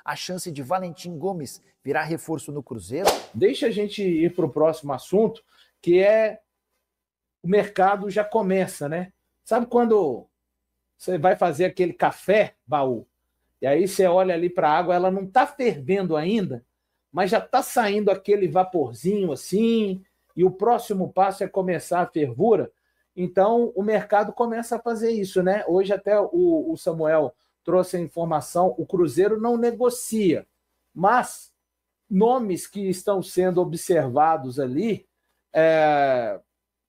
a chance de Valentim Gomes virar reforço no Cruzeiro? Deixa a gente ir para o próximo assunto, que é o mercado já começa, né? Sabe quando você vai fazer aquele café, Baú, e aí você olha ali para a água, ela não está fervendo ainda, mas já está saindo aquele vaporzinho assim, e o próximo passo é começar a fervura. Então, o mercado começa a fazer isso, né? Hoje até o Samuel trouxe a informação, o Cruzeiro não negocia, mas nomes que estão sendo observados ali,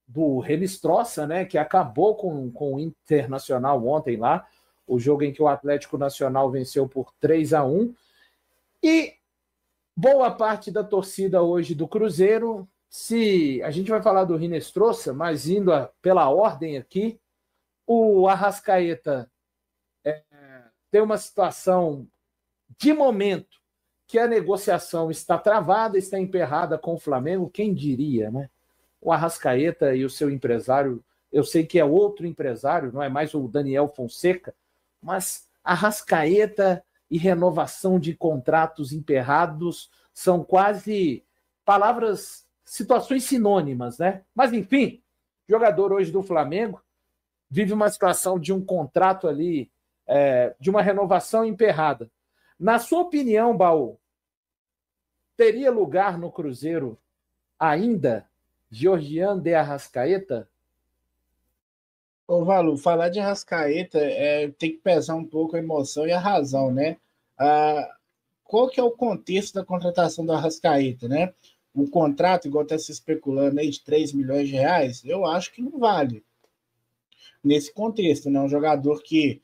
do Remistroça, né, que acabou com o Internacional ontem lá, o jogo em que o Atlético Nacional venceu por 3-1, e boa parte da torcida hoje do Cruzeiro, se a gente vai falar do Remistroça, mas indo pela ordem aqui, o Arrascaeta tem uma situação de momento que a negociação está travada, está emperrada com o Flamengo, quem diria, né? O Arrascaeta e o seu empresário, eu sei que é outro empresário, não é mais o Daniel Fonseca, mas Arrascaeta e renovação de contratos emperrados são quase palavras, situações sinônimas, né? Mas, enfim, jogador hoje do Flamengo vive uma situação de um contrato ali, de uma renovação emperrada. Na sua opinião, Baú, teria lugar no Cruzeiro ainda Georgian de Arrascaeta? Ô, Valu, falar de Arrascaeta tem que pesar um pouco a emoção e a razão, né? Qual que é o contexto da contratação do Arrascaeta, né? O contrato, igual está se especulando aí, de 3 milhões de reais, eu acho que não vale nesse contexto, né? Um jogador que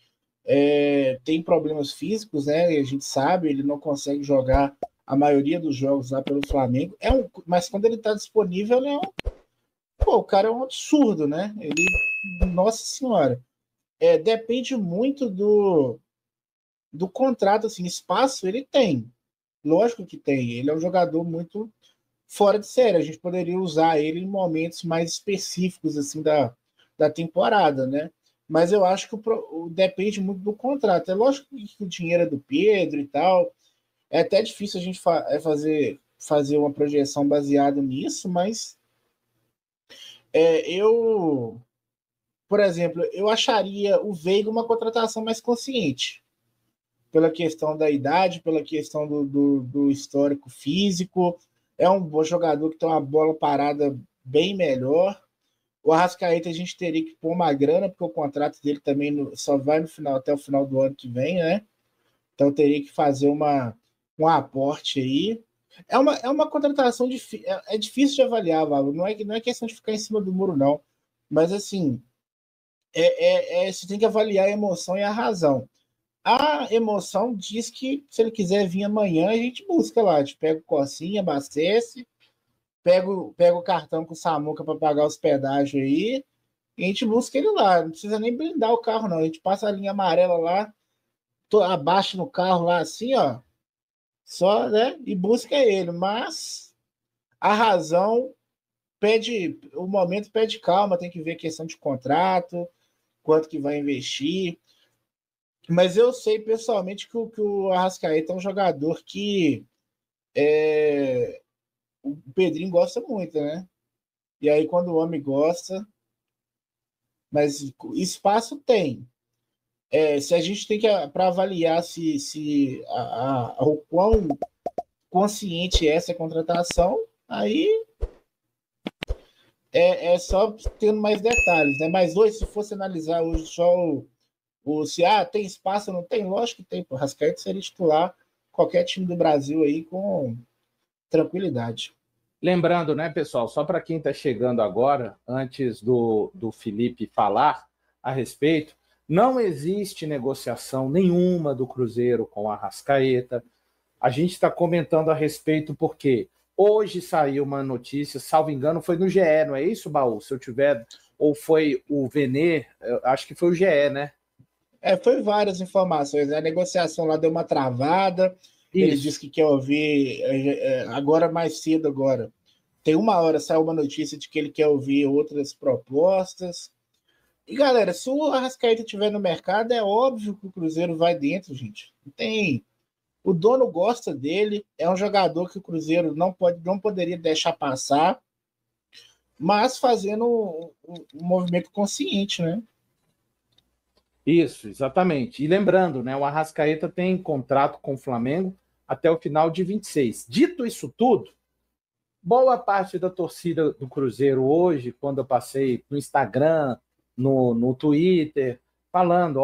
tem problemas físicos, né? E a gente sabe, ele não consegue jogar a maioria dos jogos lá pelo Flamengo. Mas quando ele está disponível, o cara é um absurdo, né? Nossa Senhora. Depende muito do contrato, assim, espaço ele tem. Lógico que tem. Ele é um jogador muito fora de série. A gente poderia usar ele em momentos mais específicos, assim, da temporada, né? Mas eu acho que depende muito do contrato. É lógico que o dinheiro é do Pedro e tal. É até difícil a gente fazer uma projeção baseada nisso, mas por exemplo, eu acharia o Veiga uma contratação mais consciente, pela questão da idade, pela questão do histórico físico. É um bom jogador que tem uma bola parada bem melhor. O Arrascaeta a gente teria que pôr uma grana, porque o contrato dele também só vai até o final do ano que vem, né? Então teria que fazer um aporte aí. É uma contratação difícil, difícil de avaliar, Valo. Não é questão de ficar em cima do muro, não. Mas, assim, você tem que avaliar a emoção e a razão. A emoção diz que se ele quiser vir amanhã, a gente busca lá. A gente pega o Corsinha, abastece, pega o cartão com o Samuca para pagar os pedágios aí, e a gente busca ele lá. Não precisa nem blindar o carro, não. A gente passa a linha amarela lá, abaixa no carro lá assim, ó, só, né? E busca ele. Mas a razão o momento pede calma, tem que ver questão de contrato, quanto que vai investir. Mas eu sei pessoalmente que o Arrascaeta é um jogador que o Pedrinho gosta muito, né? E aí quando o homem gosta, mas espaço tem. Se a gente tem que para avaliar se o quão consciente é essa contratação, aí só tendo mais detalhes, né? Mas hoje, se fosse analisar hoje só se tem espaço ou não tem, lógico que tem. O Arrascaeta seria titular qualquer time do Brasil aí com tranquilidade. Lembrando, né, pessoal, só para quem está chegando agora, antes do Felipe falar a respeito, não existe negociação nenhuma do Cruzeiro com a Arrascaeta. A gente está comentando a respeito porque hoje saiu uma notícia, salvo engano, foi no GE, não é isso, Baú? Se eu tiver, ou foi o Venê, acho que foi o GE, né? Foi várias informações. A negociação lá deu uma travada. Isso. Ele disse que quer ouvir agora, mais cedo agora. Tem 1 hora, saiu uma notícia de que ele quer ouvir outras propostas. E, galera, se o Arrascaeta estiver no mercado, é óbvio que o Cruzeiro vai dentro, gente. Não tem O dono gosta dele, é um jogador que o Cruzeiro não poderia deixar passar, mas fazendo um movimento consciente, né? Isso, exatamente. E lembrando, né, o Arrascaeta tem contrato com o Flamengo até o final de 26. Dito isso tudo, boa parte da torcida do Cruzeiro hoje, quando eu passei no Instagram, no Twitter, falando,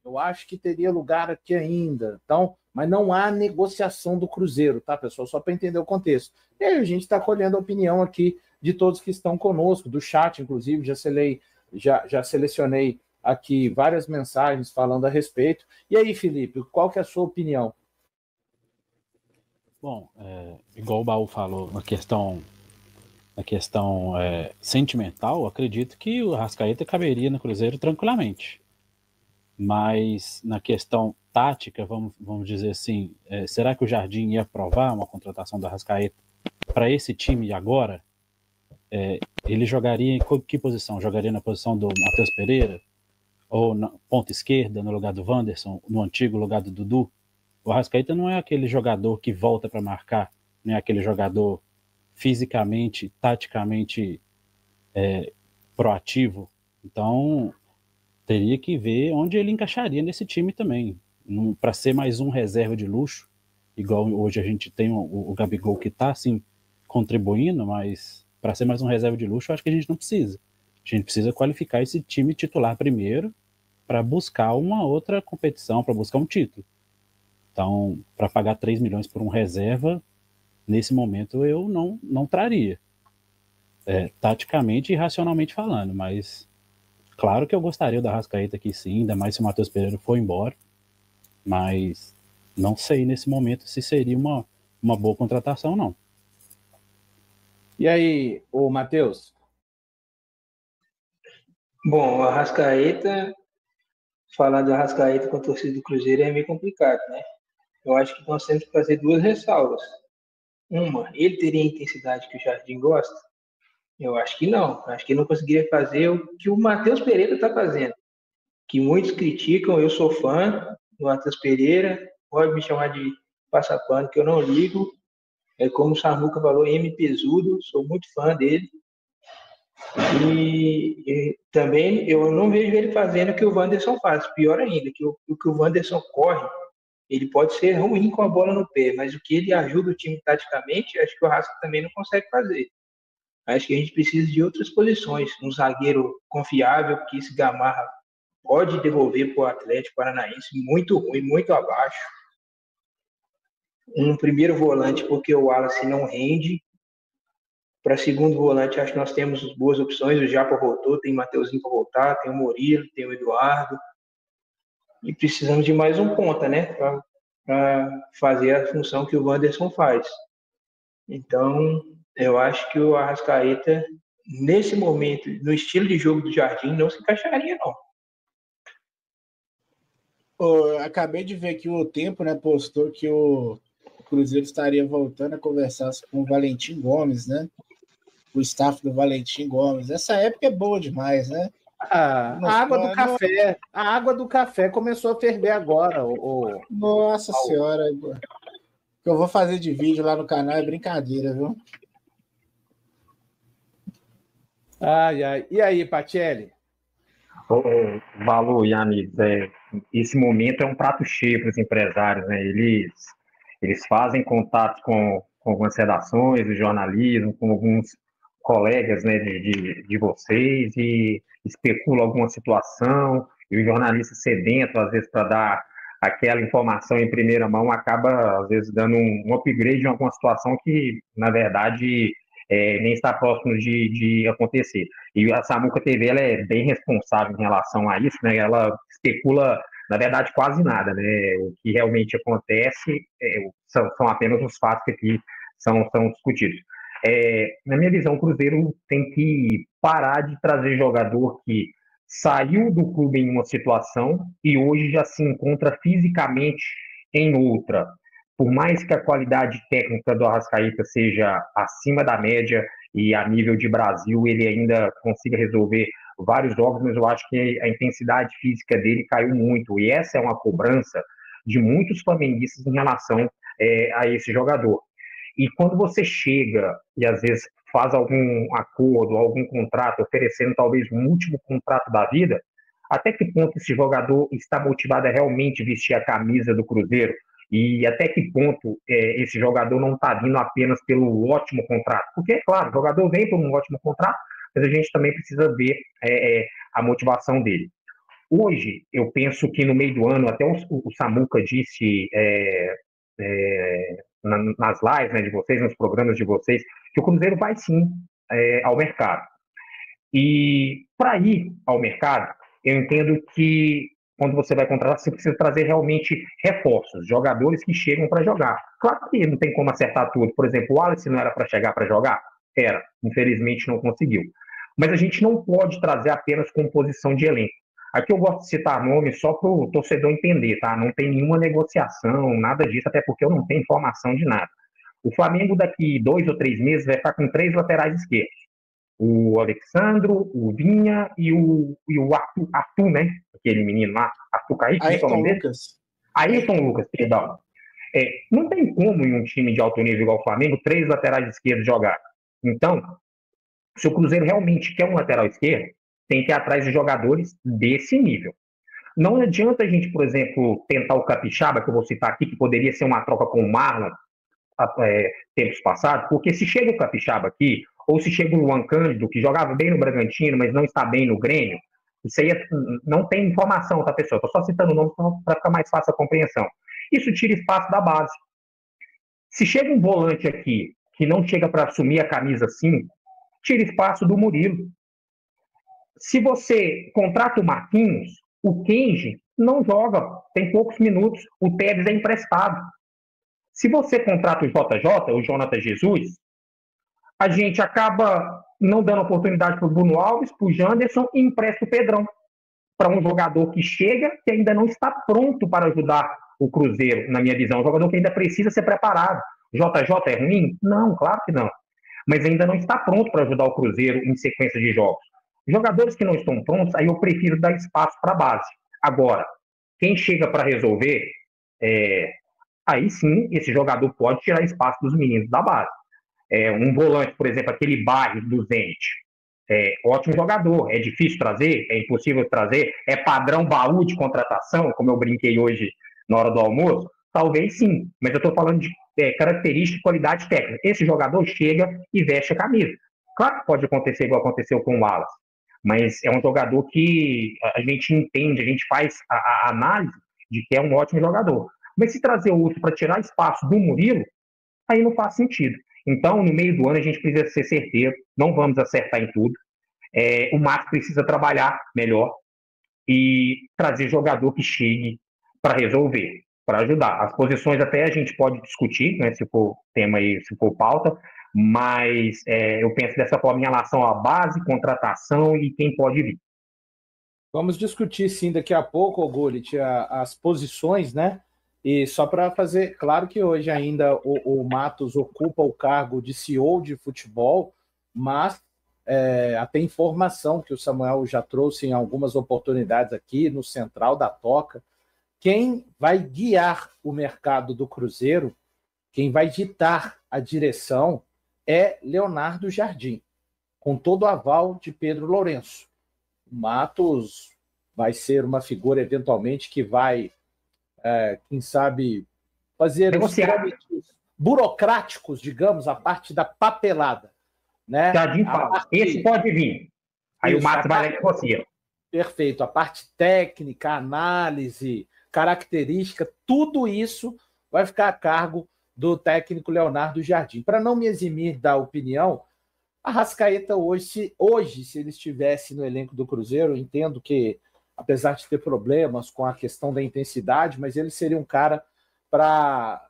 eu acho que teria lugar aqui ainda. Então, mas não há negociação do Cruzeiro, tá, pessoal? Só para entender o contexto. E aí a gente está colhendo a opinião aqui de todos que estão conosco, do chat, inclusive, já selecionei aqui várias mensagens falando a respeito. E aí, Felipe, qual que é a sua opinião? Bom, igual o Baú falou, na questão sentimental, acredito que o Arrascaeta caberia no Cruzeiro tranquilamente. Mas na questão tática, vamos dizer assim, será que o Jardim ia aprovar uma contratação do Arrascaeta para esse time agora? Ele jogaria em que posição? Jogaria na posição do Matheus Pereira? Ou na ponta esquerda, no lugar do Wanderson, no antigo lugar do Dudu? O Arrascaeta não é aquele jogador que volta para marcar, não é aquele jogador fisicamente, taticamente proativo. Então, teria que ver onde ele encaixaria nesse time também. Para ser mais um reserva de luxo, igual hoje a gente tem o Gabigol que está assim, contribuindo, mas para ser mais um reserva de luxo, eu acho que a gente não precisa. A gente precisa qualificar esse time titular primeiro para buscar uma outra competição, para buscar um título. Então, para pagar 3 milhões por um reserva, nesse momento eu não traria. Taticamente e racionalmente falando, mas claro que eu gostaria do Arrascaeta aqui sim, ainda mais se o Matheus Pereira for embora, mas não sei nesse momento se seria uma boa contratação, não. E aí, ô Matheus? Bom, o Arrascaeta, falar do Arrascaeta com a torcida do Cruzeiro é meio complicado, né? Eu acho que nós temos que fazer duas ressalvas. Uma, ele teria a intensidade que o Jardim gosta? Eu acho que não. Acho que ele não conseguiria fazer o que o Matheus Pereira está fazendo. Que muitos criticam, eu sou fã do Matheus Pereira, pode me chamar de passapano, que eu não ligo. É como o Samuca falou, MPzudo, sou muito fã dele. E também eu não vejo ele fazendo o que o Wanderson faz. Pior ainda, que o que o Wanderson corre, ele pode ser ruim com a bola no pé, mas o que ele ajuda o time taticamente, acho que o Rasca também não consegue fazer. Acho que a gente precisa de outras posições. Um zagueiro confiável, que esse Gamarra pode devolver para o Atlético Paranaense, muito ruim, muito abaixo. Um primeiro volante, porque o Wallace não rende. Para segundo volante, acho que nós temos boas opções. O Japa voltou, tem o Mateuzinho para voltar, tem o Murilo, tem o Eduardo. E precisamos de mais um ponta, né? Para fazer a função que o Wanderson faz. Então, eu acho que o Arrascaeta, nesse momento, no estilo de jogo do Jardim, não se encaixaria, não. Eu acabei de ver que o Tempo, né, postou que o Cruzeiro estaria voltando a conversar com o Valentim Gomes, né? O staff do Valentim Gomes. Essa época é boa demais, né? A água do café começou a ferver agora. Nossa Senhora. O que eu vou fazer de vídeo lá no canal é brincadeira, viu? Ai. E aí, Patielli? Balu e amigos, esse momento é um prato cheio para os empresários, né? Eles fazem contato com algumas redações do jornalismo, com alguns colegas, né, de vocês, e especulam alguma situação, e o jornalista sedento, às vezes, para dar aquela informação em primeira mão, acaba, às vezes, dando um upgrade em alguma situação que, na verdade, nem está próximo de acontecer. E a Samuca TV ela é bem responsável em relação a isso, né? Ela especula, na verdade, quase nada, né? O que realmente acontece são apenas os fatos que aqui são discutidos. Na minha visão, o Cruzeiro tem que parar de trazer jogador que saiu do clube em uma situação e hoje já se encontra fisicamente em outra. Por mais que a qualidade técnica do Arrascaeta seja acima da média e a nível de Brasil ele ainda consiga resolver vários jogos, mas eu acho que a intensidade física dele caiu muito. E essa é uma cobrança de muitos flamenguistas em relação a esse jogador. E quando você chega e às vezes faz algum acordo, algum contrato, oferecendo talvez um último contrato da vida, até que ponto esse jogador está motivado a realmente vestir a camisa do Cruzeiro? E até que ponto esse jogador não está vindo apenas pelo ótimo contrato? Porque, é claro, o jogador vem por um ótimo contrato, mas a gente também precisa ver a motivação dele. Hoje, eu penso que no meio do ano, até o Samuca disse nas lives, né, de vocês, nos programas de vocês, que o Cruzeiro vai sim ao mercado. E para ir ao mercado, eu entendo que quando você vai contratar, você precisa trazer realmente reforços, jogadores que chegam para jogar. Claro que não tem como acertar tudo. Por exemplo, o Wallace não era para chegar para jogar? Era. Infelizmente não conseguiu. Mas a gente não pode trazer apenas composição de elenco. Aqui eu gosto de citar nomes só para o torcedor entender, tá? Não tem nenhuma negociação, nada disso, até porque eu não tenho informação de nada. O Flamengo, daqui 2 ou 3 meses, vai ficar com 3 laterais esquerdos. O Alexandro, o Vinha e o Arthur, né? Aquele menino lá, Arthur Kaique, Ayrton Lucas. Ayrton Lucas, perdão. Não tem como em um time de alto nível igual o Flamengo, 3 laterais esquerdos jogar. Então, se o Cruzeiro realmente quer um lateral esquerdo, tem que ir atrás de jogadores desse nível. Não adianta a gente, por exemplo, tentar o Capixaba, que eu vou citar aqui, que poderia ser uma troca com o Marlon, tempos passados, porque se chega o Capixaba aqui, ou se chega o Luan Cândido, que jogava bem no Bragantino, mas não está bem no Grêmio, isso aí não tem informação, tá, pessoal? Estou só citando o nome para ficar mais fácil a compreensão. Isso tira espaço da base. Se chega um volante aqui, que não chega para assumir a camisa 5, tira espaço do Murilo. Se você contrata o Marquinhos, o Kenji não joga, tem poucos minutos, o Tevez é emprestado. Se você contrata o JJ, o Jonathan Jesus, a gente acaba não dando oportunidade para o Bruno Alves, para o Janderson e empresta o Pedrão para um jogador que chega, que ainda não está pronto para ajudar o Cruzeiro, na minha visão. Um jogador que ainda precisa ser preparado. JJ é ruim? Não, claro que não. Mas ainda não está pronto para ajudar o Cruzeiro em sequência de jogos. Jogadores que não estão prontos, aí eu prefiro dar espaço para a base. Agora, quem chega para resolver, aí sim, esse jogador pode tirar espaço dos meninos da base. Um volante, por exemplo, aquele Barros do Zenit, ótimo jogador, é difícil trazer, é impossível trazer, é padrão baú de contratação, como eu brinquei hoje na hora do almoço? Talvez sim, mas eu estou falando de característica e qualidade técnica. Esse jogador chega e veste a camisa. Claro que pode acontecer igual aconteceu com o Wallace, mas é um jogador que a gente entende, a gente faz a análise de que é um ótimo jogador. Mas se trazer outro para tirar espaço do Murilo, aí não faz sentido. Então, no meio do ano, a gente precisa ser certeiro, não vamos acertar em tudo. O Marcos precisa trabalhar melhor e trazer jogador que chegue para resolver, para ajudar. As posições até a gente pode discutir, né, se for tema aí, se for pauta, mas eu penso dessa forma em relação à base, contratação e quem pode vir. Vamos discutir, sim, daqui a pouco, Gullit, as posições, né? E só para fazer claro que hoje ainda o Matos ocupa o cargo de CEO de futebol, mas até informação que o Samuel já trouxe em algumas oportunidades aqui no Central da Toca. Quem vai guiar o mercado do Cruzeiro, quem vai ditar a direção é Leonardo Jardim, com todo o aval de Pedro Lourenço. O Matos vai ser uma figura, eventualmente, que vai, quem sabe, fazer os trâmites burocráticos, digamos, a parte da papelada. Né? Jardim fala, esse pode vir. Aí isso, o Matos vai lá e negocia. Perfeito. A parte técnica, análise, característica, tudo isso vai ficar a cargo do técnico Leonardo Jardim. Para não me eximir da opinião, a Arrascaeta hoje, se ele estivesse no elenco do Cruzeiro, eu entendo que, apesar de ter problemas com a questão da intensidade, mas ele seria um cara para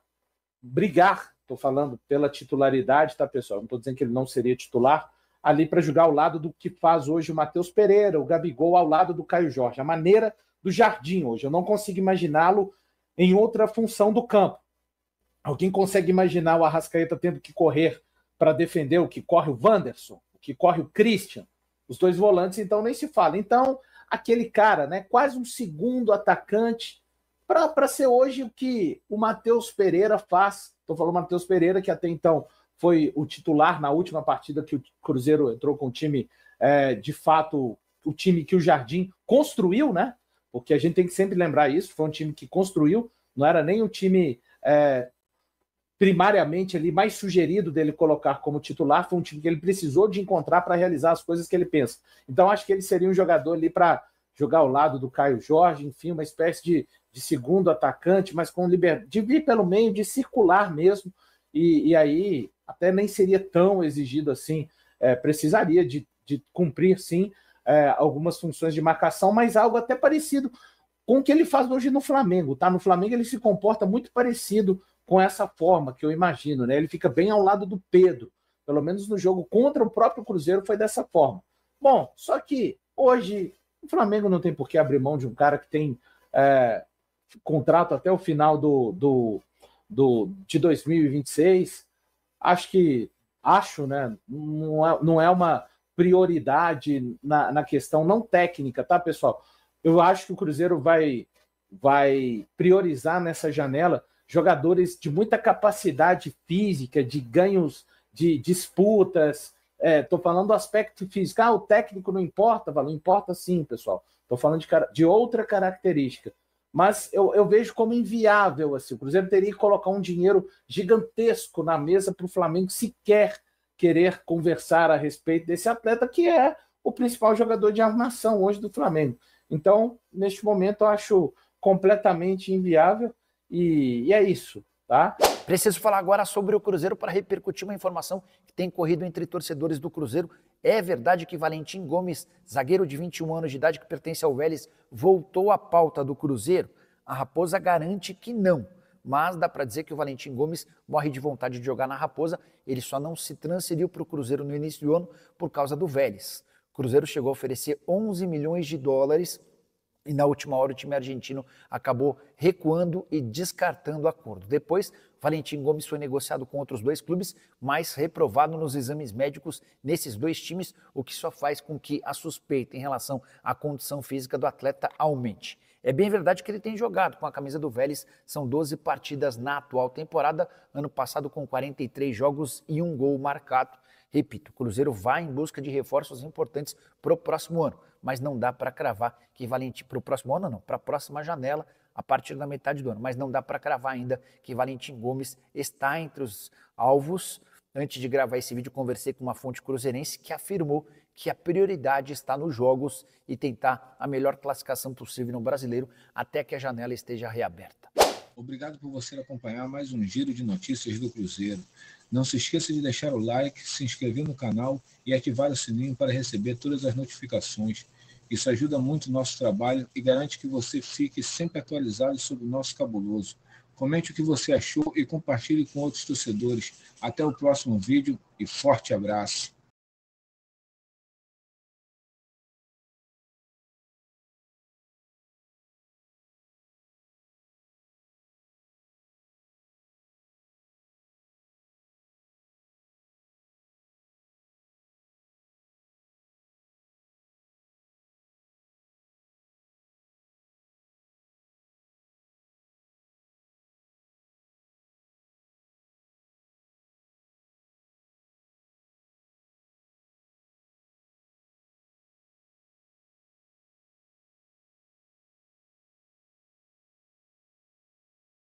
brigar, estou falando pela titularidade, tá, pessoal? Não estou dizendo que ele não seria titular, ali para jogar ao lado do que faz hoje o Matheus Pereira, o Gabigol ao lado do Caio Jorge. A maneira do Jardim hoje, eu não consigo imaginá-lo em outra função do campo. Alguém consegue imaginar o Arrascaeta tendo que correr para defender o que corre o Wanderson, o que corre o Christian? Os dois volantes, então, nem se fala. Então, aquele cara, né, quase um segundo atacante, para ser hoje o que o Matheus Pereira faz. Estou falando Matheus Pereira, que até então foi o titular na última partida que o Cruzeiro entrou com o time, de fato, o time que o Jardim construiu, né? Porque a gente tem que sempre lembrar isso, foi um time que construiu, não era nem o time primariamente ali mais sugerido dele colocar como titular, foi um time que ele precisou de encontrar para realizar as coisas que ele pensa. Então acho que ele seria um jogador ali para jogar ao lado do Caio Jorge, enfim, uma espécie de segundo atacante, mas com liberdade, de vir pelo meio, de circular mesmo, e aí até nem seria tão exigido assim, precisaria de cumprir, sim, algumas funções de marcação, mas algo até parecido com o que ele faz hoje no Flamengo, tá? No Flamengo ele se comporta muito parecido com essa forma que eu imagino, né? Ele fica bem ao lado do Pedro, pelo menos no jogo contra o próprio Cruzeiro foi dessa forma. Bom, só que hoje o Flamengo não tem por que abrir mão de um cara que tem contrato até o final de 2026. Acho, né? Não é uma prioridade na questão não técnica, tá, pessoal? Eu acho que o Cruzeiro vai priorizar nessa janela jogadores de muita capacidade física, de ganhos de disputas. Estou falando do aspecto físico. O técnico não importa, Valor? Importa sim, pessoal. Estou falando de outra característica. Mas eu vejo como inviável. Assim, o Cruzeiro teria que colocar um dinheiro gigantesco na mesa para o Flamengo sequer querer conversar a respeito desse atleta, que é o principal jogador de armação hoje do Flamengo. Então, neste momento, eu acho completamente inviável e é isso, tá? Preciso falar agora sobre o Cruzeiro para repercutir uma informação que tem corrido entre torcedores do Cruzeiro. É verdade que Valentim Gomes, zagueiro de 21 anos de idade que pertence ao Vélez, voltou à pauta do Cruzeiro? A Raposa garante que não, mas dá para dizer que o Valentim Gomes morre de vontade de jogar na Raposa. Ele só não se transferiu para o Cruzeiro no início do ano por causa do Vélez. O Cruzeiro chegou a oferecer 11 milhões de dólares e na última hora o time argentino acabou recuando e descartando o acordo. Depois, Valentim Gomes foi negociado com outros dois clubes, mas reprovado nos exames médicos nesses dois times, o que só faz com que a suspeita em relação à condição física do atleta aumente. É bem verdade que ele tem jogado com a camisa do Vélez, são 12 partidas na atual temporada, ano passado com 43 jogos e 1 gol marcado. Repito, o Cruzeiro vai em busca de reforços importantes para o próximo ano, mas não dá para cravar que Valentim, para o próximo ano não, para a próxima janela, a partir da metade do ano, mas não dá para cravar ainda que Valentim Gomes está entre os alvos. Antes de gravar esse vídeo, conversei com uma fonte cruzeirense que afirmou que a prioridade está nos jogos e tentar a melhor classificação possível no Brasileiro até que a janela esteja reaberta. Obrigado por você acompanhar mais um giro de notícias do Cruzeiro. Não se esqueça de deixar o like, se inscrever no canal e ativar o sininho para receber todas as notificações. Isso ajuda muito o nosso trabalho e garante que você fique sempre atualizado sobre o nosso cabuloso. Comente o que você achou e compartilhe com outros torcedores. Até o próximo vídeo e forte abraço.